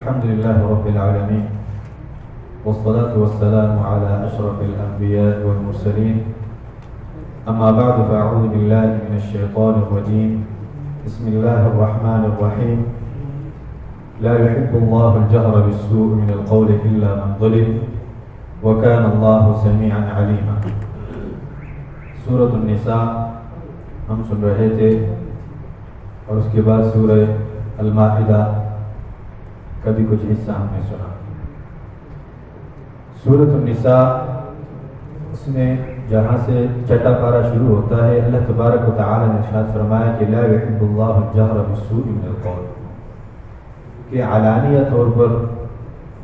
الحمد لله رب العالمين والصلاة والسلام على أشرف الأنبياء والمرسلين أما بعد فأعوذ بالله من الشيطان الرجيم بسم الله الرحمن الرحيم لا يحب الله الجهر بالسوء من القول إلا من ظلم وكان الله سميعا عليما. سورة النساء ہم سن رہے تھے اور اس کے بعد سورہ المائدہ کا بھی کچھ حصہ ہم نے سنا. سورۃ النساء اس میں جہاں سے چھٹا پارہ شروع ہوتا ہے اللہ تبارک و تعالی نے ارشاد فرمایا کہ لا يحب الله الجهر بالسوء من القول، کہ علانیہ طور پر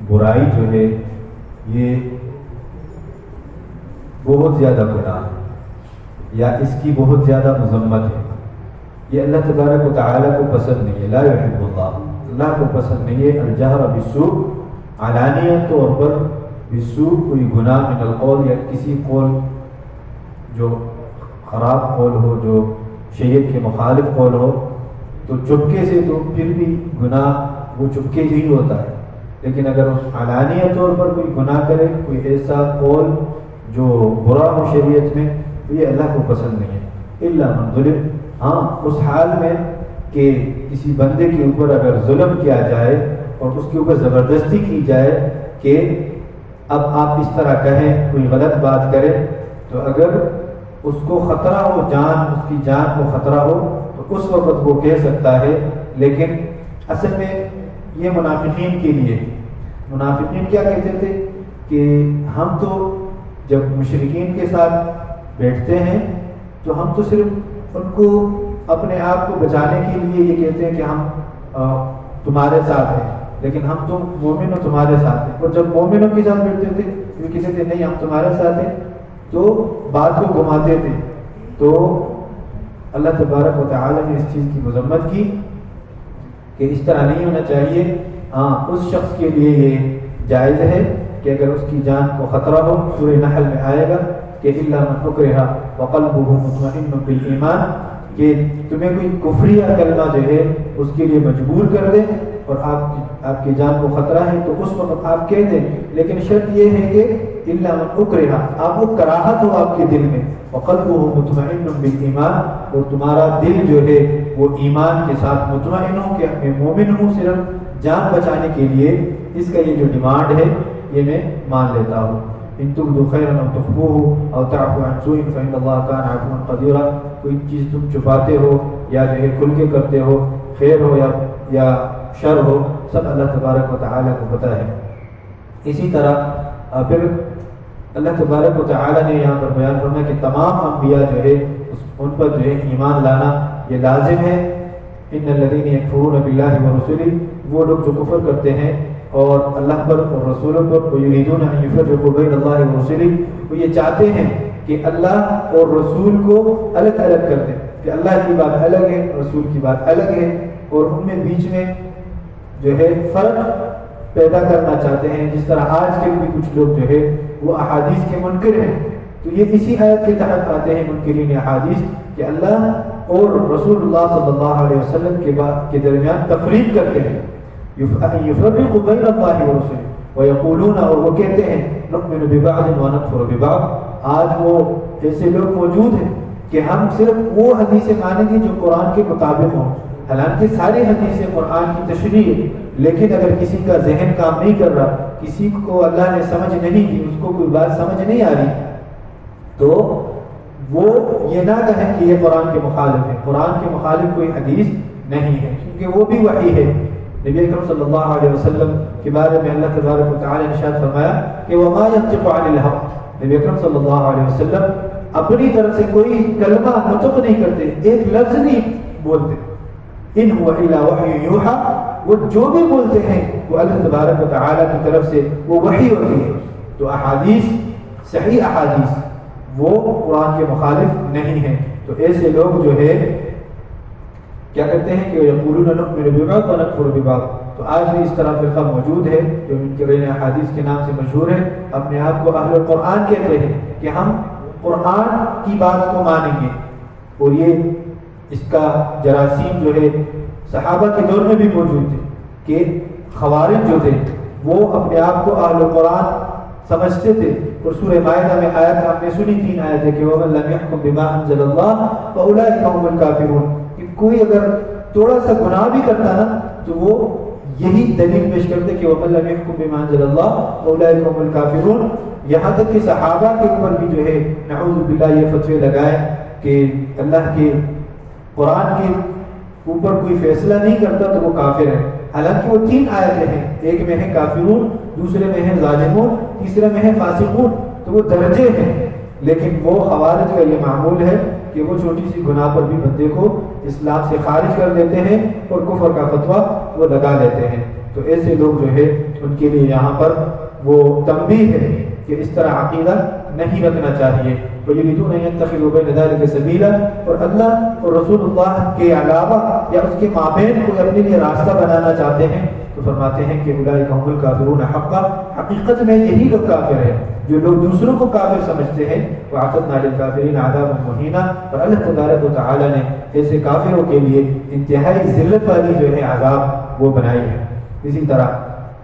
برائی جو ہے یہ بہت زیادہ گناہ ہے یا اس کی بہت زیادہ مذمت ہے. یہ اللہ تبارک و تعالی کو پسند نہیں ہے. لا يحب اللہ کو پسند نہیں ہے الجہر بالسوء، علانیہ طور پر بالسوء کوئی گناہ من القول یا کسی قول جو خراب قول ہو، جو شریعت کے مخالف قول ہو، تو چپکے سے تو پھر بھی گناہ وہ چپکے ہی ہوتا ہے. لیکن اگر علانیہ طور پر کوئی گناہ کرے، کوئی ایسا قول جو برا ہو شریعت میں، تو یہ اللہ کو پسند نہیں ہے. الا من ظلم، ہاں اس حال میں کہ کسی بندے کے اوپر اگر ظلم کیا جائے اور اس کے اوپر زبردستی کی جائے کہ اب آپ اس طرح کہیں، کوئی غلط بات کرے، تو اگر اس کو خطرہ ہو، اس کی جان کو خطرہ ہو، تو اس وقت وہ کہہ سکتا ہے. لیکن اصل میں یہ منافقین کے لیے، منافقین کیا کہتے تھے کہ ہم تو جب مشرکین کے ساتھ بیٹھتے ہیں تو ہم تو صرف ان کو اپنے آپ کو بچانے کے لیے یہ کہتے ہیں کہ ہم تمہارے ساتھ ہیں، لیکن ہم تو مومنوں تمہارے ساتھ ہیں. اور جب مومنوں کے ساتھ بیٹھتے تھے تو کہتے تھے نہیں ہم تمہارے ساتھ ہیں، تو بات کو گھماتے تھے. تو اللہ تبارک و تعالی نے اس چیز کی مذمت کی کہ اس طرح نہیں ہونا چاہیے. ہاں اس شخص کے لیے یہ جائز ہے کہ اگر اس کی جان کو خطرہ ہو، سورہ نحل میں آئے گا کہ الا من اکرہ وقلبہ مطمئن بالایمان، کہ تمہیں کوئی کفریہ کلمہ جو ہے اس کے لیے مجبور کر دے اور آپ کی جان کو خطرہ ہے، تو اس وقت آپ کہہ دیں. لیکن شرط یہ ہے کہ الا من اکرہ، آپ کو کراہت ہو آپ کے دل میں، وقلبہ مطمئن بالایمان، اور تمہارا دل جو ہے وہ ایمان کے ساتھ مطمئن ہو کہ میں مومن ہوں، صرف جان بچانے کے لیے اس کا یہ جو ڈیمانڈ ہے یہ میں مان لیتا ہوں. ان تبدوا خیرا او تخفوه او تعفو عن سوء فان الله كان عفوا قديرا، کوئی چیز تم چھپاتے ہو یا جو ہے کھل کے کرتے ہو، خیر ہو یا شر ہو، سب اللہ تبارک و تعالی کو پتہ ہے. اسی طرح پھر اللہ تبارک و تعالی نے یہاں پر بیان فرمایا کہ تمام انبیاء جو ہے ان پر جو ہے ایمان لانا یہ لازم ہے. ان الذين يكفرون بالله ورسله، وہ لوگ جو کفر کرتے ہیں اور اللہ پر اور رسولوں پر، وَيُرِيدُونَ أَن يُفَرِّقُوا بَيْنَ اللَّهِ وَرُسُلِهِ، وہ یہ چاہتے ہیں کہ اللہ اور رسول کو الگ الگ کر دیں، کہ اللہ کی بات الگ ہے، رسول کی بات الگ ہے، اور ان میں بیچ میں جو ہے فرق پیدا کرنا چاہتے ہیں. جس طرح آج کے بھی کچھ لوگ جو ہے وہ احادیث کے منکر ہیں، تو یہ اسی آیت کے تحت آتے ہیں منکرین احادیث، کہ اللہ اور رسول اللہ صلی اللہ علیہ وسلم کے درمیان تفریق کرتے ہیں. یفرق بین اللہ ورسولہ ویقولون، اور وہ کہتے ہیں نؤمن ببعض ونکفر ببعض. آج وہ ایسے لوگ موجود ہیں کہ ہم صرف وہ حدیثیں مانیں گے جو قرآن کے مطابق ہوں، حالانکہ ساری حدیثیں قرآن کی تشریح ہے. لیکن اگر کسی کا ذہن کام نہیں کر رہا، کسی کو اللہ نے سمجھ نہیں دی، اس کو کوئی بات سمجھ نہیں آ رہی، تو وہ یہ نہ کہیں کہ یہ قرآن کے مخالف ہے. قرآن کے مخالف کوئی حدیث نہیں ہے، کیونکہ وہ بھی وحی ہے. نبی اکرم صلی اللہ علیہ وسلم کے بارے میں اللہ تبارک و تعالی نے ارشاد فرمایا کہ وما ينطق عن الهوى، نبی اکرم صلی اللہ علیہ وسلم اپنی طرف سے کوئی کلمہ نطق نہیں کرتے، ایک لفظ نہیں بولتے. ان هو الا وحی یوحى، وہ جو بھی بولتے ہیں وہ اللہ تبارک و تعالی کی طرف سے وہ وحی ہوتی ہے. تو احادیث، صحیح احادیث وہ قرآن کے مخالف نہیں ہیں. تو ایسے لوگ جو ہے کیا کرتے ہیں کہ یقولون نؤمن ببعض ونکفر ببعض. تو آج بھی اس طرح فرقہ موجود ہے جو منکرین احادیث کے نام سے مشہور ہے، اپنے آپ کو اہل قرآن کہتے ہیں کہ ہم قرآن کی بات کو مانیں گے. اور یہ اس کا جراثیم جو ہے صحابہ کے دور میں بھی موجود تھے کہ خوارج جو تھے وہ اپنے آپ کو اہل قرآن سمجھتے تھے، اور سورہ مائدہ میں آیت ہم نے سنی 3 آیتیں کہ وَمَن لَّمْ يَحْكُم بِمَا أَنزَلَ اللَّهُ فَأُولَٰئِكَ هُمُ الْكَافِرُونَ، کہ کوئی اگر تھوڑا سا گناہ بھی کرتا نا تو وہ یہی دلیل پیش کرتے کہ وَمَن لَّمْ يَحْكُم بِمَا أَنزَلَ اللَّهُ فَأُولَٰئِكَ هُمُ الْكَافِرُونَ۔ یہاں تک کہ صحابہ کے اوپر بھی جو ہے نعوذ باللہ یہ فتوے لگائے کہ اللہ کے قرآن کے اوپر کوئی فیصلہ نہیں کرتا تو وہ کافر ہے، حالانکہ وہ 3 آیتیں ہیں، ایک میں ہے کافرون، دوسرے میں ہے ظالمون، تیسرے میں ہے فاسقون، تو وہ درجے ہیں، لیکن وہ خوارج کا یہ معمول ہے کہ وہ چھوٹی سی گناہ پر بھی بندے کو اسلام سے خارج کر دیتے ہیں اور کفر کا فتویٰ وہ لگا لیتے ہیں۔ تو ایسے لوگ جو ہے ان کے لیے یہاں پر وہ تنبیہ ہے کہ اس طرح عقیدہ نہیں رکھنا چاہیے۔ وَيُرِيدُونَ أَن يَتَّخِذُوا بَيْنَ ذَلِكَ سَبِيلًا، اور اللہ اور رسول اللہ کے علاوہ یا اس کے مابین کوئی اپنے لیے راستہ بنانا چاہتے ہیں تو فرماتے ہیں کہ اولئک هم الکافرون حقا، حقیقت میں یہی لوگ کافر ہیں جو لوگ دوسروں کو کافر سمجھتے ہیں۔ وَأَعْتَدْنَا لِلْكَافِرِينَ عَذَابًا مُهِينًا، اور اللہ تبارک و تعالی نے ایسے کافروں کے لیے انتہائی ذلت والی جو ہے عذاب وہ بنائی ہے۔ اسی طرح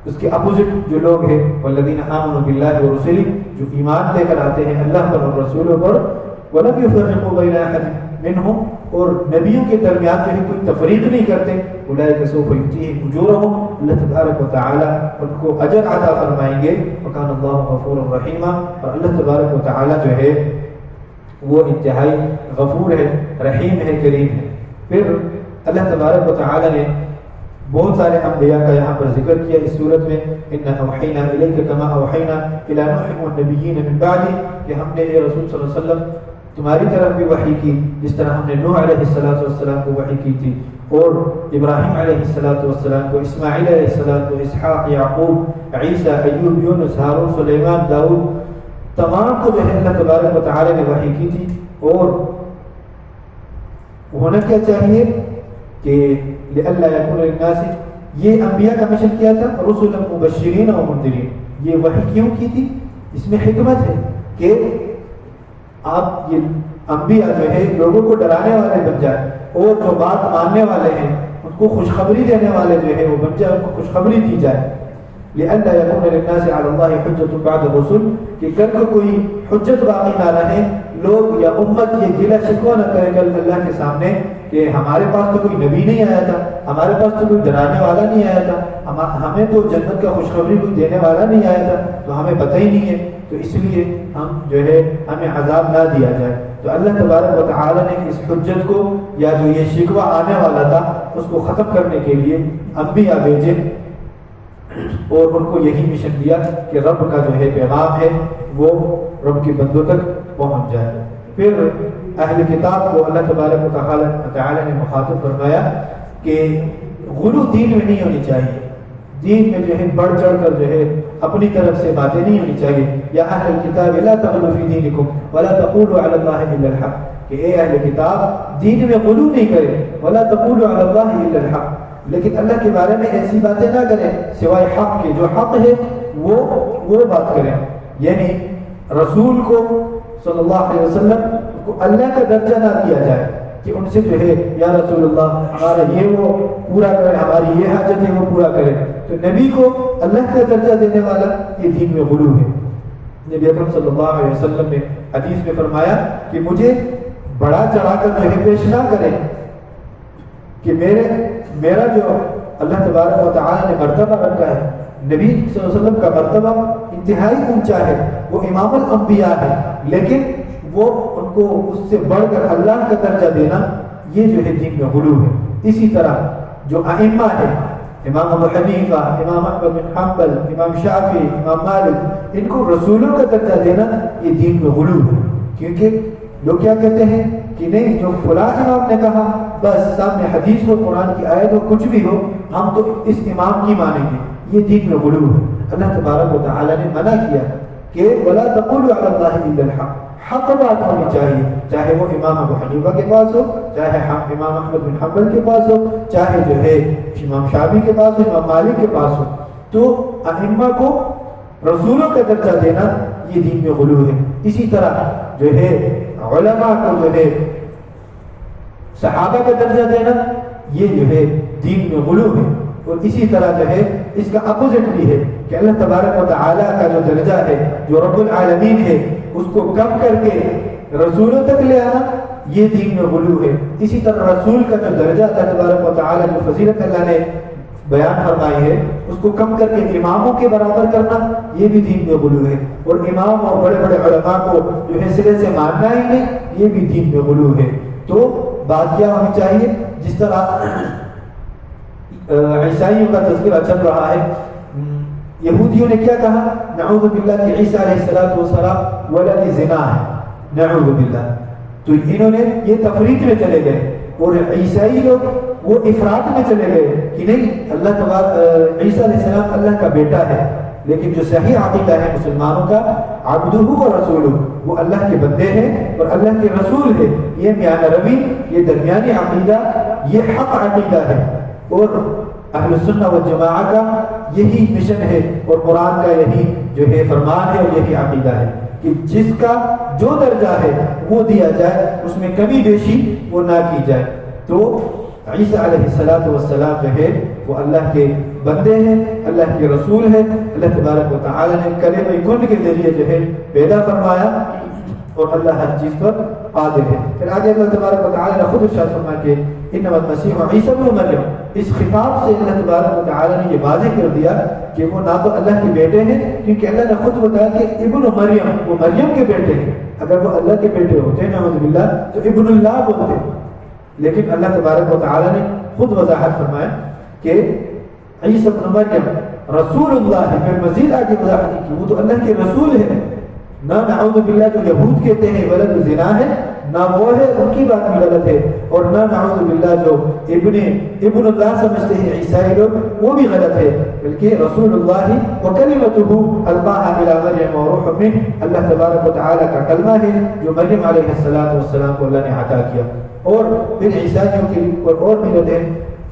اس کے اپوزٹ جو لوگ ہیں والذین آمنوا باللہ ورسلہ، جو ایمان لے کر آتے ہیں اللہ پر اور رسولوں پر، وَلَمْ يُفَرِّقُوا بَيْنَ أَحَدٍ مِّنْهُمْ، اور نبیوں کے درمیان جو ہے کوئی تفریق نہیں کرتے، اولئک سوف یؤتیہم اجورہم، اللہ تبارک و تعالی ان کو اجر عطا فرمائیں گے، وکان اللہ غفورا رحیما، اور اللہ تبارک و تعالی جو ہے وہ انتہائی غفور ہے، رحیم ہے، کریم ہے۔ پھر اللہ تبارک و تعالی نے بہت سارے انبیاء کا یہاں پر ذکر کیا اس صورت میں، اِنَّا أَوْحَيْنَا إِلَيْكَ كَمَا أَوْحَيْنَا إِلَىٰ نُوحٍ وَالنَّبِيِّينَ مِن بَعْدِهِ، کہ ہم نے اے رسول صلی اللہ علیہ وسلم تمہاری طرف بھی وحی کی جس طرح ہم نے نوح علیہ السلام کو وحی کی تھی، اور ابراہیم علیہ السلام کو، اسماعیل علیہ السلام کو، اسحاق، یعقوب، عیسیٰ، ایوب، یونس، ہارون، سلیمان، داؤد، تمام کو جو ہے اللہ تبارک و تعالی نے وحی کی تھی۔ اور ہونا کیا چاہیے کہ لئلا یکون للناس، یہ انبیاء کا مشن کیا تھا، رسلا مبشرین و منذرین، یہ وحی کیوں کی تھی؟ اس میں حکمت ہے کہ آپ یہ انبیاء جو ہے لوگوں کو ڈرانے والے بن جائیں، اور جو بات ماننے والے ہیں ان کو خوشخبری دینے والے جو ہے وہ بن جائے، ان کو خوشخبری دی جائے۔ لئلا یکون للناس علی اللہ حجۃ بعد الرسل، کہ کل کو کوئی حجت باقی نہ رہے، لوگ یا امت یہ گلہ شکوہ نہ کرے کل اللہ کے سامنے کہ ہمارے پاس تو کوئی نبی نہیں آیا تھا، ہمارے پاس تو کوئی ڈرانے والا نہیں آیا تھا، ہمیں تو جنت کا خوشخبری کوئی دینے والا نہیں آیا تھا، تو ہمیں پتہ ہی نہیں ہے، تو اس لیے ہم جو ہے ہمیں عذاب نہ دیا جائے۔ تو اللہ تبارک و تعالی نے اس حجت کو یا جو یہ شکوہ آنے والا تھا اس کو ختم کرنے کے لیے انبیاء بھیجے، اور ان کو یہی مشن دیا کہ رب کا جو ہے پیغام ہے وہ رب کے بندوں تک پہنچ جائے۔ پھر اہل کتاب کو اللہ تبارک و تعالی نے مخاطب فرمایا کہ غلو دین میں نہیں ہونی چاہیے، دین میں جو ہے بڑھ چڑھ کر جو ہے اپنی طرف سے باتیں نہیں ہونی چاہیے۔ یا اہل الکتاب لا تغلوا فی دینکم ولا تقولوا علی اللہ الا الحق، کہ اے اہل کتاب دین میں غلو نہیں کرے، ولا تقولوا علی اللہ الا الحق، لیکن اللہ کے بارے میں ایسی باتیں نہ کریں سوائے حق کے، جو حق ہے وہ بات کریں۔ یعنی رسول کو صلی اللہ علیہ وسلم کو اللہ کا درجہ نہ دیا جائے کہ ان سے جو ہے یا رسول اللہ ہمارا یہ وہ پورا کرے، ہماری یہ حاجت ہے وہ پورا کرے، تو نبی کو اللہ کا درجہ دینے والا یہ دین میں غلو ہے۔ نبی اکرم صلی اللہ علیہ وسلم نے حدیث میں فرمایا کہ مجھے بڑا چڑھا کر جو ہے پیش نہ کرے، کہ میرا جو اللہ تبارک و تعالی نے مرتبہ رکھا ہے، نبی صلی اللہ علیہ وسلم کا مرتبہ انتہائی اونچا ہے، وہ امام الانبیاء ہے، لیکن وہ ان کو اس سے بڑھ کر اللہ کا درجہ دینا یہ جو ہے دین میں غلو ہے۔ اسی طرح جو ائمہ ہیں، امام ابو حنیفہ، امام احمد بن حنبل، امام شافعی، امام مالک، ان کو رسولوں کا درجہ دینا یہ دین میں غلو ہے، کیونکہ لوگ کیا کہتے ہیں کہ نہیں جو فلاں امام نے کہا بس سامنے حدیث ہو، قرآن کی آیت ہو، کچھ بھی ہو، ہم تو اس امام کی مانیں گے، یہ دین میں غلو ہے۔ اللہ تبارک و تعالی نے منع کیا کہ ولا تقولوا علی اللہ الا الحق، حق بات ہونی چاہیے، چاہے وہ امام ابو حنیفہ کے پاس ہو، چاہے امام احمد بن حنبل کے پاس ہو، چاہے جو ہے امام شافعی کے پاس ہو، امام مالک کے پاس ہو، تو ائمہ کو رسولوں کا درجہ دینا یہ دین میں غلو ہے۔ اسی طرح جو ہے علماء کو جو ہے صحابہ کا درجہ دینا یہ جو ہے دین میں غلو ہے۔ اور اسی طرح جو ہے اس کا اپوزٹ بھی ہے کہ اللہ تبارک و تعالیٰ کا جو درجہ ہے، جو رب العالمین ہے، اس کو کم کر کے رسولوں تک لے آنا، یہ دین میں غلو ہے۔ اسی طرح رسول کا جو درجہ اللہ تبارک و تعالیٰ جو فضیلت اللہ نے بیان فرمائی ہے، اس کو کم کر کے اماموں کے برابر کرنا، یہ بھی دین میں غلو ہے۔ اور امام اور بڑے بڑے علماء کو جو ہے سرے سے ماننا ہی نہیں، یہ بھی دین میں غلو ہے۔ تو بات کیا ہونی چاہیے؟ جس طرح عیسائیوں کا تذکرہ چل رہا ہے، یہودیوں نے کیا کہا؟ نعوذ باللہ کہ عیسیٰ علیہ السلام ولد زنا ہے، نعوذ باللہ۔ تو انہوں نے یہ تفریق میں چلے گئے، اور عیسائی لوگ وہ افراد میں چلے گئے کہ نہیں، اللہ تبارک عیسیٰ علیہ السلام اللہ کا بیٹا ہے۔ لیکن جو صحیح عقیدہ ہے مسلمانوں کا، عبدہ و رسولہ، وہ اللہ کے بندے ہیں اور اللہ کے رسول ہے، یہ میانہ روی، یہ درمیانی عقیدہ، یہ حق عقیدہ ہے۔ اور اہل السنہ والجماعہ کا یہی مشن ہے، اور قرآن کا یہی جو ہے فرمان ہے اور یہی عقیدہ ہے کہ جس کا جو درجہ ہے وہ دیا جائے، اس میں کمی بیشی وہ نہ کی جائے۔ تو عیسیٰ علیہ السلام جو ہے وہ اللہ کے بندے ہیں، اللہ کے رسول ہیں۔ اللہ تبارک و تعالی نے کلمہ کن کے ذریعے جو ہے پیدا فرمایا، اور اللہ ہر چیز پر قادر ہے۔ پھر آگے اللہ تبارک و تعالی نے خود ارشاد فرمایا کہ انما المسیح عیسی ابن مریم، اس خطاب سے اللہ تبارک و تعالی نے یہ واضح کر دیا کہ وہ نہ تو اللہ کے بیٹے ہیں، کیونکہ اللہ نے خود بتایا کہ ابن مریم، وہ مریم کے بیٹے ہیں۔ اگر وہ اللہ کے بیٹے ہوتے نعوذ باللہ تو ابن اللہ بولتے، لیکن اللہ تبارک و تعالی نے خود وضاحت فرمایا کہ عیسی ابن مریم رسول اللہ ہے۔ پھر مزید آگے وضاحت کی وہ تو اللہ کے رسول ہے، نہ نعوذ باللہ جو یہود کہتے ہیں ولد زنا ہے، نہ وہ ہے، ان کی بات بھی غلط ہے، اور نہ نعوذ باللہ جو ابن اللہ سمجھتے ہیں عیسائی لوگ، وہ بھی غلط ہے، بلکہ رسول اللہ وکلمتہ القاها الی مریم وروح منہ، اللہ تبارک و تعالی کا کلمہ ہے جو مریم علیہ السلام کو اللہ نے عطا کیا۔ اور پھر عیسائیوں کی اور بھی رد ہے،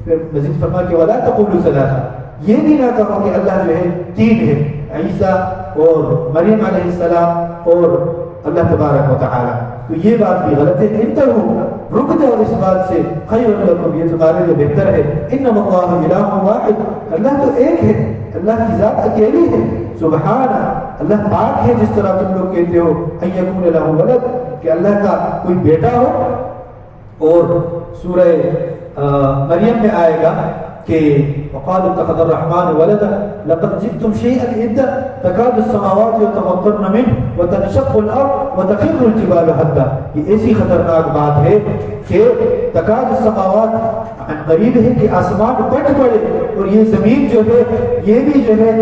پھر مزید فرما کہ ولا تقولوا ثلاثہ، یہ بھی نہ کہو کہ اللہ جو ہے تین ہے، عیسیٰ اور مریم علیہ السلام اور اللہ تبارک و تعالی۔ تو یہ بات بھی غلط ہے۔ انتہوا، رک جاؤ اس بات سے، خیر لکم، یہ تمہارے لیے بہتر ہے۔ انما اللہ الہ واحد، اللہ تو ایک ہے، اللہ کی ذات اکیلی ہے، سبحانہ، اللہ پاک ہے، جس طرح تم لوگ کہتے ہو ان یکون لہ ولد، کہ اللہ کا کوئی بیٹا ہو۔ اور سورہ مریم میں آئے گا کہ وقالوا اتخذ الرحمن ولدا لقد جئتم شيئا إدا تكاد السماوات يتفطرن منه وتنشق الأرض وتخر الجبال هدا۔ یہ ایسی خطرناک بات ہے کہ تکاد السماوات عن قریب ہے کہ آسمان پٹ پڑے، اور یہ زمین جو ہے یہ بھی جو ہے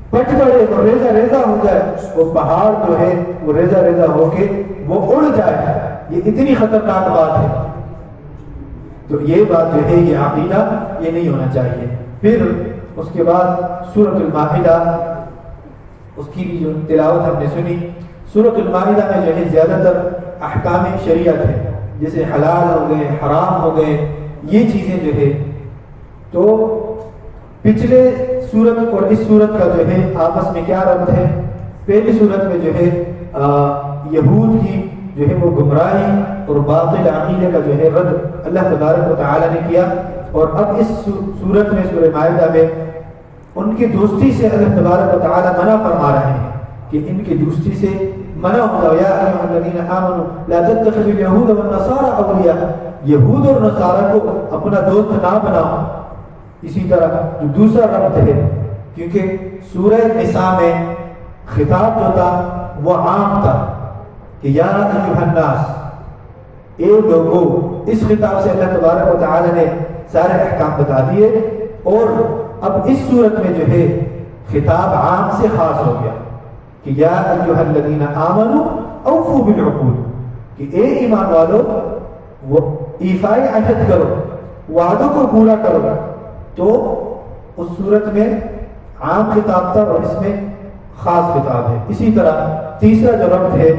پٹ پڑے اور ریزہ ریزہ ہو جائے، وہ پہاڑ جو ہے وہ ریزہ ریزہ ہو کے وہ اڑ جائے۔ یہ اتنی خطرناک بات ہے۔ تو یہ بات جو ہے یہ عقیدہ یہ نہیں ہونا چاہیے۔ پھر اس کے بعد سورۃ المائدہ، اس کی بھی جو تلاوت ہم نے سنی، سورۃ المائدہ میں جو ہے زیادہ تر احکام شریعت ہے، جیسے حلال ہو گئے، حرام ہو گئے، یہ چیزیں جو ہے۔ تو پچھلے سورت اور اس سورت کا جو ہے آپس میں کیا ربط ہے؟ پہلی سورت میں جو ہے یہود کی جو ہے وہ گمراہی اور باطل عقیدے کا جو ہے رد اللہ تبارک و تعالی نے کیا، اور اب اس سورت میں سورہ مائدہ میں ان کی دوستی سے اللہ تبارک و تعالی منع فرما رہے ہیں کہ ان کی دوستی سے منع ہوگا۔ یا ایھا الذین آمنوا لا تتخذوا اليهود والنصارى اولیاء، یہود اور نصارہ کو اپنا دوست نہ بناؤ۔ اسی طرح جو دوسرا ربط ہے، کیونکہ سورہ نساء میں خطاب جو تھا وہ عام تھا کہ یا ایھا الناس، اے لوگوں، اس خطاب سے اللہ تبارک و تعالی نے سارے احکام بتا دیے، اور اب اس صورت میں جو ہے خطاب عام سے خاص ہو گیا کہ یا ایھا الذین آمنوا اوفوا بالعقود، کہ اے ایمان والو وہ ایفاء عہد کرو، وعدوں کو پورا کرو۔ تو اس صورت میں عام خطاب تھا اور اس میں خاص خطاب ہے۔ اسی طرح تیسرا جو ربط ہے،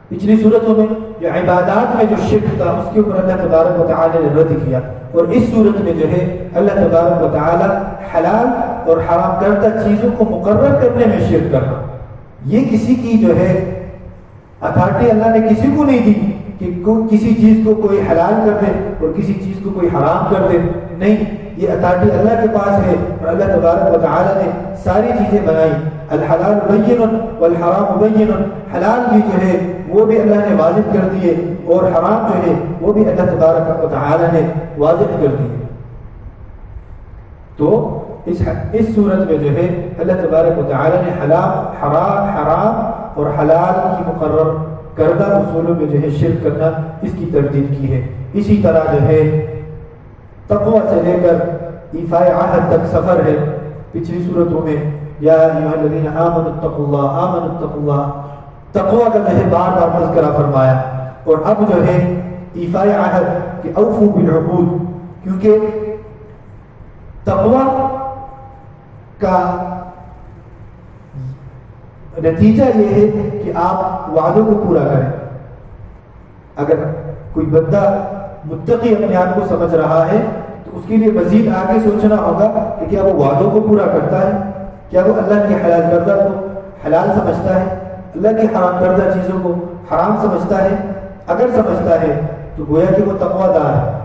پچھلی صورتوں میں جو عبادات میں جو شرک تھا اس کے اوپر اللہ تبارک و تعالی نے رد کیا، اور اس صورت میں جو ہے اللہ تبارک و تعالی حلال اور حرام کردہ چیزوں کو مقرر کرنے میں شرک کرنا، یہ کسی کی جو ہے اتھارٹی اللہ نے کسی کو نہیں دی کہ کسی چیز کو کوئی حلال کر دے اور کسی چیز کو کوئی حرام کر دے، نہیں، یہ اتھارٹی اللہ کے پاس ہے، اور اللہ تبارک و تعالیٰ نے ساری چیزیں بنائی۔ الحلال بین والحرام بین، حلال بھی جو ہے وہ بھی اللہ نے واضح کر دیے، اور حرام جو ہے وہ بھی اللہ تبارک و تعالیٰ نے واضح کر دیے۔ تو اس صورت میں جو ہے اللہ تبارک و تعالیٰ نے حرام اور حلال کی مقرر کردہ اصولوں میں جو ہے شرک کرنا اس کی تردید کی ہے۔ اسی طرح جو ہے تقوی سے لے کر ایفاء عہد تک سفر ہے۔ پچھلی صورتوں میں یا ایھا الذین آمنوا اتقوا اللہ، تقوی کا جو ہے بار بار تذکرہ فرمایا، اور اب جو ہے ایفاء عہد کہ اوفوا بالعقود، کیونکہ تقوی کا نتیجہ یہ ہے کہ آپ وعدوں کو پورا کریں۔ اگر کوئی بندہ متقی اپنے آپ کو سمجھ رہا ہے تو اس کے لیے مزید آگے سوچنا ہوگا کہ کیا وہ وعدوں کو پورا کرتا ہے، کیا وہ اللہ کی حلال کردہ کو حلال سمجھتا ہے، اللہ کی حرام کردہ چیزوں کو حرام سمجھتا ہے۔ اگر سمجھتا ہے تو گویا کہ وہ تقوی دار ہے،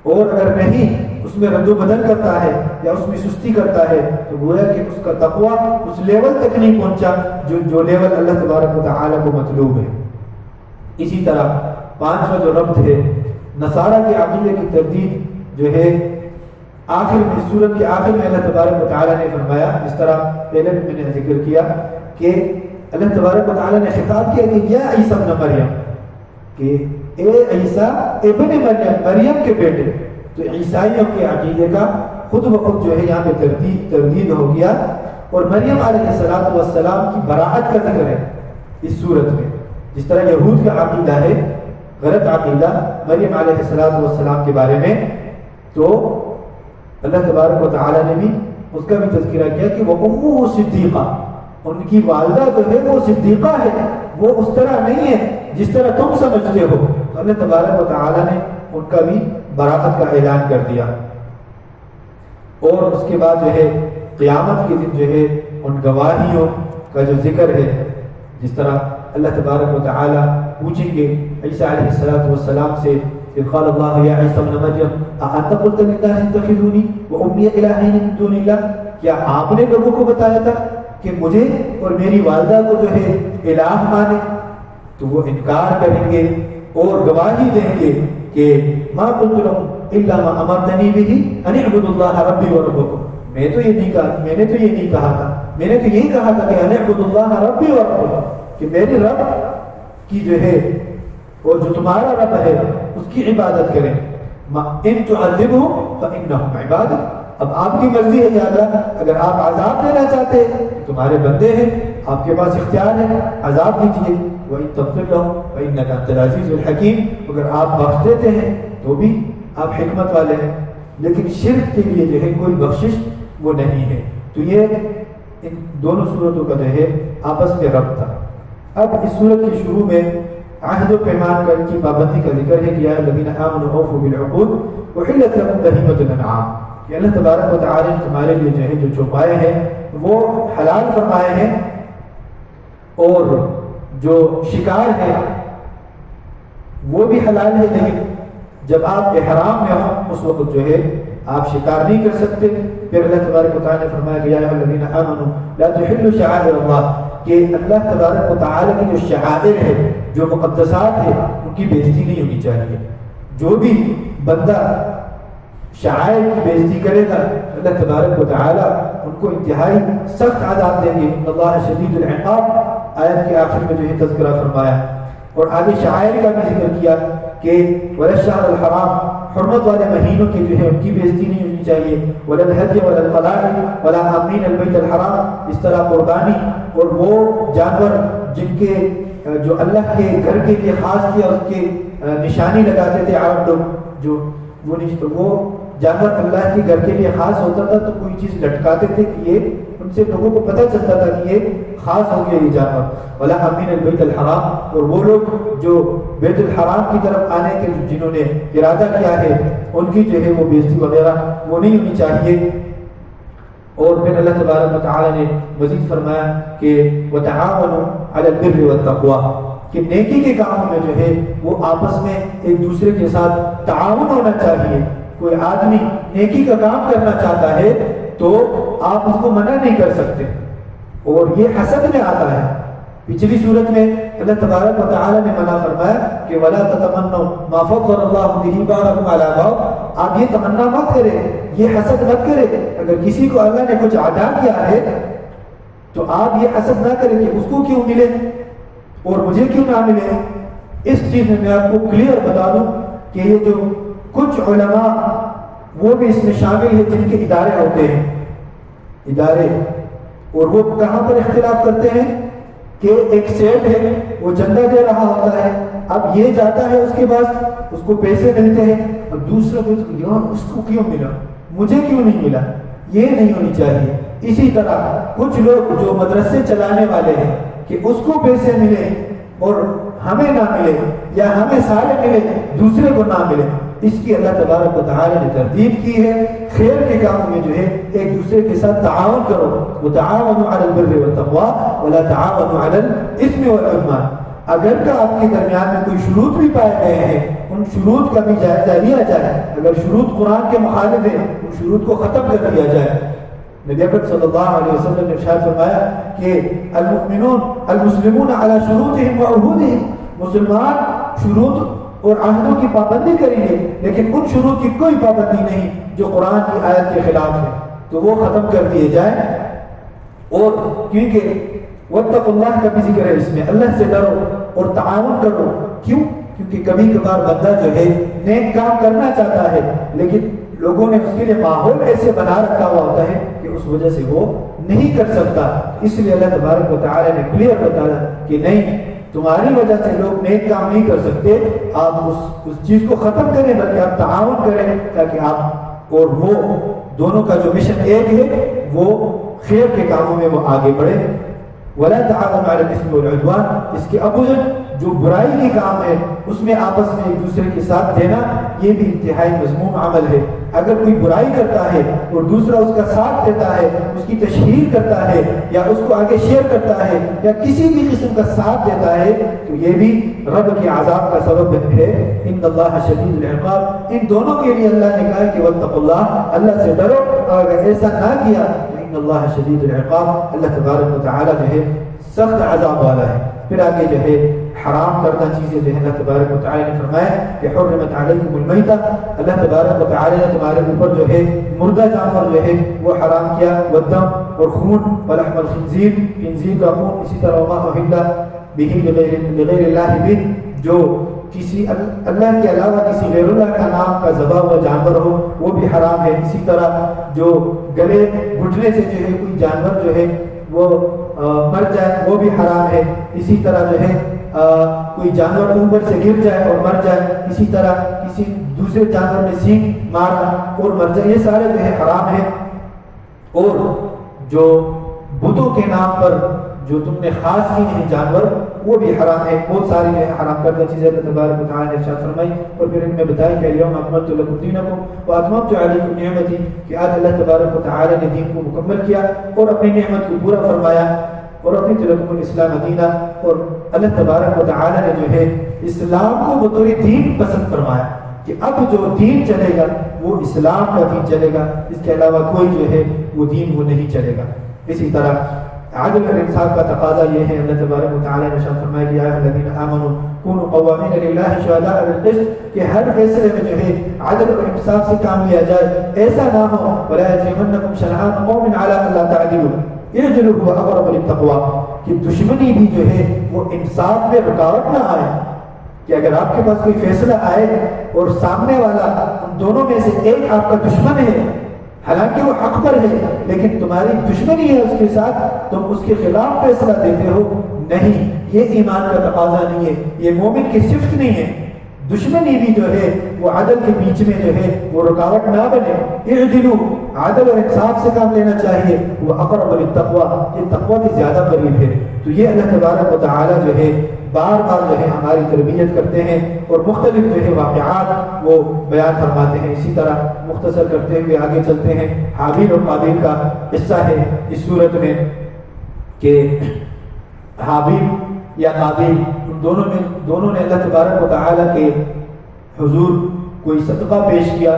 اور اگر نہیں اس میں رد و بدل کرتا ہے یا اس میں سستی کرتا ہے تو گویا کہ اس کا تقوی اس لیول تک نہیں پہنچا جو لیول اللہ تبارک و تعالیٰ کو مطلوب ہے۔ اسی طرح پانچواں جو ربط ہے نصارہ کے عقیدے کی تردید جو ہے آخر میں، سورت کے آخر میں اللہ تبارک و تعالیٰ نے فرمایا، جس طرح پہلے میں نے ذکر کیا کہ اللہ تبارک و تعالیٰ نے خطاب کیا کہ یا عیسیٰ ابن مریم، کہ اے عیسیٰ ابن مریم، مریم کے بیٹے۔ تو عیسائیوں کے عقیدے کا خود بخود جو ہے یہاں پہ تردید ہو گیا، اور مریم علیہ السلام کی براءت کا ذکر ہے اس صورت میں۔ جس طرح یہود کا عقیدہ ہے غلط عقیدہ مریم علیہ السلام کے بارے میں، تو اللہ تبارک و تعالیٰ نے بھی اس کا بھی تذکرہ کیا کہ وہ امہ صدیقہ، ان کی والدہ جو ہے وہ صدیقہ ہے، وہ اس طرح نہیں ہے جس طرح تم سمجھتے ہو۔ تو اللہ تبارک و تعالیٰ نے ان کا بھی براءت کا اعلان کر دیا۔ اور اس کے بعد جو ہے قیامت کے دن جو ہے ان گواہیوں کا جو ذکر ہے، جس طرح اللہ تبارک و تعالیٰ پوچھیں گے عیسیٰ علیہ السلام سے، اذ قال اللہ یا عیسیٰ ابن مریم اانت قلت للناس اتخذونی وامي الہین من دون اللہ، کیا آپ نے لوگوں کو بتایا تھا کہ مجھے اور میری والدہ کو جو ہے الہ مانے؟ تو وہ انکار کریں گے اور گواہی دیں گے کہ ما قلت لهم الا ما امرتنی به ان اعبدوا اللہ ربی وربکم، میں نے تو یہ نہیں کہا تھا، میں نے تو یہی کہا تھا کہ ان اعبدوا اللہ ربی وربکم، کہ میرے رب کی جو ہے اور جو تمہارا رب ہے اس کی عبادت کریں۔ ان تعذبهم فانهم عباد، اب آپ کی مرضی ہے یا اللہ، اگر آپ عذاب دینا چاہتے ہیں تمہارے بندے ہیں، آپ کے پاس اختیار ہے، عذاب دیجیے۔ وَإِن تَغْفِرْ لَهُمْ فَإِنَّكَ أَنْتَ الْعَزِيزُ الْحَكِيمُ، اگر آپ بخش دیتے ہیں تو بھی آپ حکمت والے ہیں، لیکن شرک کے لیے جو ہے کوئی بخشش وہ نہیں ہے۔ تو یہ ان دونوں صورتوں کا جو ہے آپس میں ربط تھا۔ اب اس صورت کے شروع میں عہد و پیمان کی پابندی کا ذکر ہے کہ یا الذین آمنوا اوفوا بالعقود احلت لکم بہیمۃ الانعام، کہ اللہ تبارک و تعالی نے تمہارے لیے جو ہے جو چوپائے ہیں وہ حلال فرمائے ہیں، اور جو شکار ہے وہ بھی حلال ہے، لیکن جب آپ احرام میں ہوں اس وقت جو ہے آپ شکار نہیں کر سکتے۔ پھر اللہ تبارک و تعالی نے فرمایا کہ یا ایھا الذین آمنوا لا تحلوا شعائر اللہ، کہ اللہ تبارک و تعالی کی جو شعائر ہے، جو مقدسات ہے، ان کی بےزتی نہیں ہونی چاہیے۔ جو بھی بندہ شعائر کی بےزتی کرے گا اللہ تبارک و تعالی ان کو انتہائی سخت عذاب دیں گے۔ ان اللہ شدید العقاب، آیت کے آخر میں جو ہے تذکرہ فرمایا، اور آگے شعائر کا بھی ذکر کیا کہ ولا الشہر الحرام، حرمت والے مہینوں کے جو ہے ان کی بےزتی نہیں ہونی چاہیے، ولا الحج ولا القلائد ولا آمین البیت الحرام، اس طرح قربانی اور وہ جانور جن کے جو اللہ کے گھر کے لیے خاص کیا اس کے نشانی لگاتے تھے عرب لوگ، جو وہ جانور اللہ کے گھر کے لیے خاص ہوتا تھا تو کوئی چیز لٹکاتے تھے کہ یہ ان سے لوگوں کو پتہ چلتا تھا کہ یہ خاص ہو گیا یہ جانور۔ ولا آمین البیت الحرام، اور وہ لوگ جو بیت الحرام کی طرف آنے کے جنہوں نے ارادہ کیا ہے ان کی جو ہے وہ بےزتی وغیرہ وہ نہیں ہونی چاہیے۔ اور پھر اللہ تبارک و تعالی نے مزید فرمایا کہ وتعاونوا علی البر والتقوی، کہ نیکی کے کاموں میں جو ہے وہ آپس میں ایک دوسرے کے ساتھ تعاون ہونا چاہیے، کوئی آدمی نیکی کا کام کرنا چاہتا ہے تو آپ اس کو منع نہیں کر سکتے، اور یہ حسد میں آتا ہے۔ پچھلی صورت میں اللہ تبارک و تعالی نے منع فرمایا کہ وَلَا تَتَمَنَّوْا مَا فَضَّلَ اللَّهُ بِهِ بَعْضَكُمْ عَلَىٰ بَعْضٍ، آپ یہ تمنا مت کریں، یہ حسد مت کریں۔ اگر کسی کو اللہ نے کچھ عطا کیا ہے تو آپ یہ حسد نہ کریں کہ اس کو کیوں ملے اور مجھے کیوں نہ ملے۔ اس چیز میں آپ کو کلیئر بتا دوں کہ یہ جو کچھ علماء وہ بھی اس میں شامل ہیں جن کے ادارے ہوتے ہیں، ادارے، اور وہ کہاں پر اختلاف کرتے ہیں کہ ایک سیٹ ہے وہ چندہ دے رہا ہوتا ہے، اب یہ جاتا ہے اس کے پاس، اس کو پیسے ملتے ہیں، اور دوسرا کو یار اس کو کیوں ملا، مجھے کیوں نہیں ملا، یہ نہیں ہونی چاہیے۔ اسی طرح کچھ لوگ جو مدرسے چلانے والے ہیں کہ اس کو پیسے ملے اور ہمیں نہ ملے، یا ہمیں سارے ملے دوسرے کو نہ ملے، اس کی اللہ تبارک و تعالی نے ترتیب کی ہے۔ خیر کے کاموں میں جو ہے ایک دوسرے کے ساتھ تعاون کرو، وتعاونوا علی البر والتقوی ولا تعاونوا علی الاثم والعدوان۔ اگر کا آپ کے درمیان میں کوئی شروط بھی پائے گئے ہیں، ان شروط کا بھی جائزہ لیا جائے، اگر شروط قرآن کے مخالف ہیں ان شروط کو ختم کر دیا جائے۔ نبی اکرم صلی اللہ علیہ وسلم نے ارشاد فرمایا کہ المسلمون علی شروطہم وعہودہم، مسلمان شروط اور عہدوں کی پابندی کریں گے لیکن ان شروط کی کوئی پابندی نہیں جو قرآن کی آیت کے خلاف ہے، تو وہ ختم کر دیے جائیں۔ اور کیونکہ واتقوا اللہ کا بھی ذکر ہے اس میں، اللہ سے ڈرو اور تعاون کرو۔ کیوں؟ کیونکہ کبھی کبھار بندہ جو ہے نیک کام کرنا چاہتا ہے لیکن لوگوں نے اس کے لیے ماحول ایسے بنا رکھا ہوا ہوتا ہے کہ اس وجہ سے وہ نہیں کر سکتا۔ اس لیے اللہ تبارک و تعالی نے کلیئر بتایا کہ نہیں، تمہاری وجہ سے لوگ نیک کام نہیں کر سکتے، آپ اس چیز کو ختم کریں بلکہ آپ تعاون کریں تاکہ آپ اور وہ دونوں کا جو مشن ایک ہے وہ خیر کے کاموں میں وہ آگے بڑھے۔ ولا تعاونوا علی الاثم والعدوان، اس کے اپوزٹ جو برائی کے کام ہے اس میں آپس میں ایک دوسرے کے ساتھ دینا، یہ بھی انتہائی مذموم عمل ہے۔ اگر کوئی برائی کرتا ہے اور دوسرا اس کا ساتھ دیتا ہے، اس کی تشہیر کرتا ہے یا اس کو آگے شیئر کرتا ہے یا کسی بھی قسم کا ساتھ دیتا ہے تو یہ بھی رب کے عذاب کا سبب ہے۔ ان اللہ شدید العقاب، ان دونوں کے لیے اللہ نے کہا کہ واتقوا اللہ، اللہ سے ڈرو، اور اگر ایسا نہ کیا ان اللہ شدید العقاب، اللہ تبارک و تعالی جو ہے سخت عذاب والا ہے۔ پھر آگے جو ہے حرام کردہ چیزیں جو ہے اللہ تبارک و تعالی نے فرمایا کہ حرمت علیکم المیتہ، اللہ تبارک و تعالی نے تمہارے اوپر جو ہے مردہ جانور جو ہے وہ حرام کیا، والدم، اور خون، ولحم الخنزیر، خنزیر کا خون، اسی طرح وما اہل به لغیر اللہ بھی، جو کسی اللہ کے علاوہ کسی غیر اللہ کا نام کا ذبح ہوا جانور ہو وہ بھی حرام ہے۔ اسی طرح جو گلے گھٹنے سے جو ہے کوئی جانور جو ہے وہ مر جائے وہ بھی حرام ہے۔ اسی طرح جو ہے کوئی جانور اوپر سے گر جائے اور مر جائے، اسی طرح کسی دوسرے جانور نے سینگ مارا اور مر جائے، یہ سارے جو ہے حرام ہے۔ اور جو بتوں کے نام پر جو تم نے خاص کی ہیں جانور وہ بھی حرام ہے۔ بہت ساری جو ہے حرام کردہ چیزیں اللہ تبارک و تعالی نے ارشاد فرمائی، اور پھر ان میں بتایا کہ الیوم اکملت لکم دینکم واتممت علیکم نعمتی، کہ آج اللہ تبارک و تعالی نے دین کو مکمل کیا اور اپنی نعمت کو پورا فرمایا، اور رضیت لکم الاسلام دینا، اور اللہ تبارک و تعالی نے جو ہے اسلام کو بطور دین پسند فرمایا کہ اب جو دین چلے گا وہ اسلام کا دین چلے گا، اس کے علاوہ کوئی جو ہے وہ دین وہ نہیں چلے گا۔ اسی طرح عدل اور انصاف کا تقاضا یہ ہے، اللہ تبارک و تعالی نے ارشاد فرمایا کہ یا ایھا الذین آمنوا کونوا قوامین للہ شہداء بالقسط، کہ ہر فیصلے میں جو ہے عدل اور انصاف سے کام لیا جائے، ایسا نہ ہو ولا یجرمنکم شنآن قوم علی الا تعدلوا اعدلوا هو اقرب للتقوی، کہ دشمنی بھی جو ہے وہ انصاف میں رکاوٹ نہ آئے، کہ اگر آپ کے پاس کوئی فیصلہ آئے اور سامنے والا ان دونوں میں سے ایک آپ کا دشمن ہے، حالانکہ وہ حق پر ہے لیکن تمہاری دشمنی ہے اس کے ساتھ، تم اس کے خلاف فیصلہ دیتے ہو، نہیں، یہ ایمان کا تقاضا نہیں ہے، یہ مومن کی صفت نہیں ہے۔ دشمنی بھی جو ہے وہ عدل کے بیچ میں جو ہے وہ رکاوٹ نہ بنے، اعدلوا، عدل اور انصاف سے کام لینا چاہیے، وہ اقرب للتقوی، یہ تقوی کی زیادہ قریب ہے۔ تو یہ اللہ تبارک و تعالی جو ہے بار بار جو ہے ہماری تربیت کرتے ہیں اور مختلف جو ہے واقعات وہ بیان فرماتے ہیں۔ اسی طرح مختصر کرتے ہوئے آگے چلتے ہیں، حابیل اور قابیل کا قصہ ہے اس صورت میں کہ حابیل یا قابیل دونوں نے اللہ تبارک و تعالی کے حضور کوئی صدقہ پیش کیا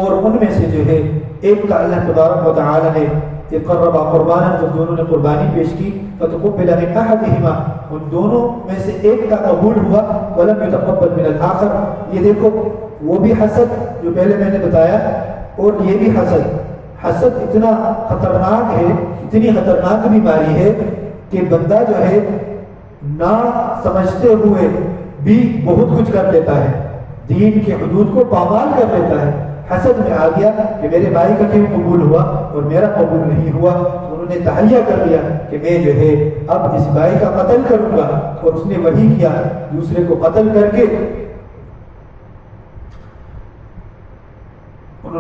اور ان میں سے جو ہے ایک کا اللہ تبارک و تعالی نے قربا قربانا، جو دونوں نے قربانی پیش کی، فتقبل من احدہما، ان دونوں میں سے ایک کا قبول ہوا، ولم يتقبل من الاخر، یہ دیکھو وہ بھی حسد جو پہلے میں نے بتایا، اور یہ بھی حسد۔ حسد اتنا خطرناک ہے، اتنی خطرناک بیماری ہے کہ بندہ جو ہے نہ سمجھتے ہوئے بھی بہت کچھ کر لیتا ہے، دین کے حدود کو پامال کر لیتا ہے۔ حسد میں آ گیا کہ میرے بھائی کا کیوں قبول ہوا اور میرا قبول نہیں ہوا، تو انہوں نے تہیہ کر لیا کہ میں جو ہے اب اس بھائی کا قتل کروں گا، اور اس نے وہی کیا، دوسرے کو قتل کر کے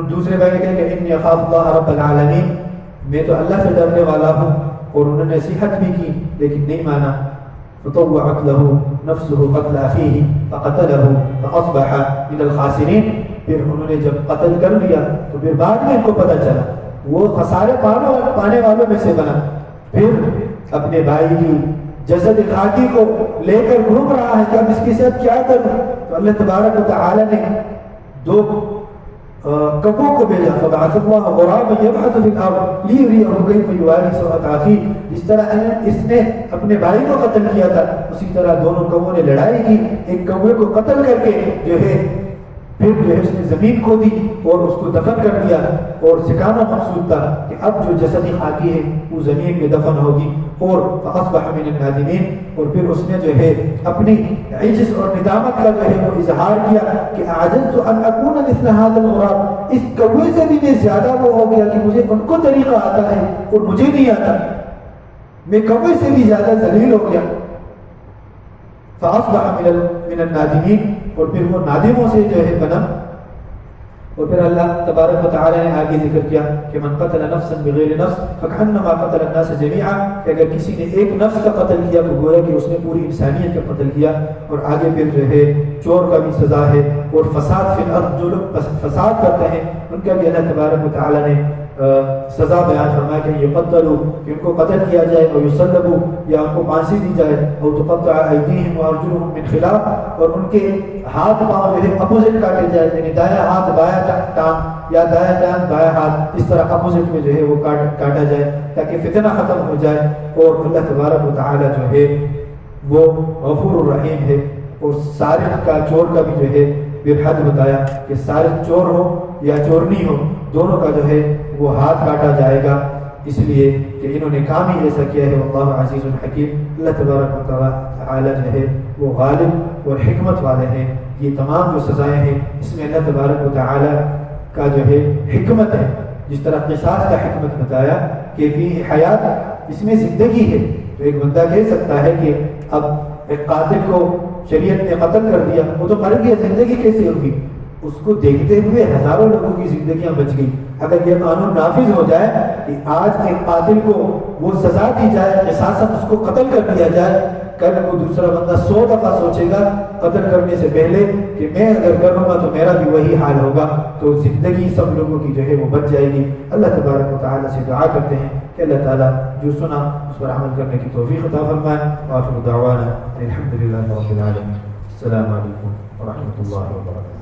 دوسرے بھائی نے کہا کہ انی اخاف اللہ رب العالمین، میں تو اللہ سے ڈرنے والا ہوں، اور انہوں نے نصیحت بھی کی لیکن نہیں مانا۔ فطوعت له نفسه قتل اخیہ فقتله فاصبح من الخاسرین، پھر انہوں نے جب قتل کر لیا تو پھر بعد میں ان کو پتہ چلا وہ خسارے پانے والوں میں سے بنا، پھر اپنے بھائی کی جسد خاکی کو لے کر گھوم رہا ہے کہ اب اس کے ساتھ کیا کروں، تو اللہ تبارک و تعالی نے دو کبوں کو بھیجا، فبعث اللہ غرابا یبحث فی الارض لیریہ کیف یواری سوءۃ اخیہ، جس طرح اس نے اپنے بھائی کو قتل کیا تھا اسی طرح دونوں کبوں نے لڑائی کی، ایک کوے کو قتل کر کے جو ہے پھر جو ہے اس نے زمین کھودی اور اس کو دفن کر دیا، اور ٹھکانہ مقصود تھا کہ اب جو جسد خاکی ہے وہ زمین میں دفن ہوگی، اور فاصبح من النادمین، اور پھر اس نے جو ہے اپنی عجز اور ندامت کا جو ہے وہ اظہار کیا کہ اعجزت ان اکون مثل هذا الغراب، اس کوے سے بھی میں زیادہ وہ ہو گیا کہ مجھے ان کو طریقہ آتا ہے اور مجھے نہیں آتا، میں کوے سے بھی زیادہ ذلیل ہو گیا۔ فاصبح من النادمین، اور پھر وہ نادموں سے جو ہے بنا۔ اور پھر اللہ تبارک و تعالی نے آگے ذکر کیا کہ من قتل نفسا بغیر نفس فکأنما قتل الناس جميعا، کہ اگر کسی نے ایک نفس کا قتل کیا تو گویا کہ اس نے پوری انسانیت کا قتل کیا۔ اور آگے پھر جو ہے چور کا بھی سزا ہے، اور فساد فی الارض، جو لوگ فساد کرتے ہیں ان کا بھی اللہ تبارک و تعالی نے سزا بیان فرمایا کہ یقتلوا، کہ ان کو قتل کیا جائے، اور یصلبوا، یا ان کو پھانسی دی جائے، اور تقطع ایدیہم وارجلہم من خلاف، اور ان کے ہاتھ پاؤں جو ہے اپوزٹ کاٹے جائے، یعنی دایاں ہاتھ بایاں ٹانگ یا دایاں ٹانگ بایاں ہاتھ، اس طرح اپوزٹ میں جو ہے وہ کاٹا جائے تاکہ فتنہ ختم ہو جائے۔ اور اللہ تبارک و تعالی جو ہے وہ غفور الرحیم ہے۔ اور سارق کا چور کا بھی جو ہے برحد بتایا کہ سارق چور ہو یا چورنی ہو، دونوں کا جو ہے وہ ہاتھ کاٹا جائے گا، اس لیے کہ انہوں نے کام ہی ایسا کیا ہے۔ واللہ عزیز الحکیم، اللہ تبارک و تعالی جو ہے وہ غالب اور حکمت والے ہیں۔ یہ تمام جو سزائیں ہیں اس میں اللہ تبارک و تعالی کا جو ہے حکمت ہے، جس طرح قصاص کا حکمت بتایا کہ فی حیات، اس میں زندگی ہے۔ تو ایک بندہ کہہ سکتا ہے کہ اب ایک قاتل کو شریعت نے قتل کر دیا، وہ تو مر گیا، زندگی کیسے ہوگی؟ اس کو دیکھتے ہوئے ہزاروں لوگوں کی زندگیاں بچ گئی۔ اگر یہ قانون نافذ ہو جائے کہ آج ایک قاتل کو وہ سزا دی جائے، قصاصاً اس کو قتل کر دیا جائے، کل کو دوسرا بندہ 100 دفعہ سوچے گا قتل کرنے سے پہلے کہ میں اگر کروں گا تو میرا بھی وہی حال ہوگا، تو زندگی سب لوگوں کی جو ہے وہ بچ جائے گی۔ اللہ تبارک و تعالیٰ سے دعا کرتے ہیں کہ اللہ تعالیٰ جو سنا اس پر عمل کرنے کی توفیق عطا فرمائے۔ وآخر دعوانا الحمد للہ رب العالمین۔ السلام علیکم ورحمۃ اللہ وبرکاتہ۔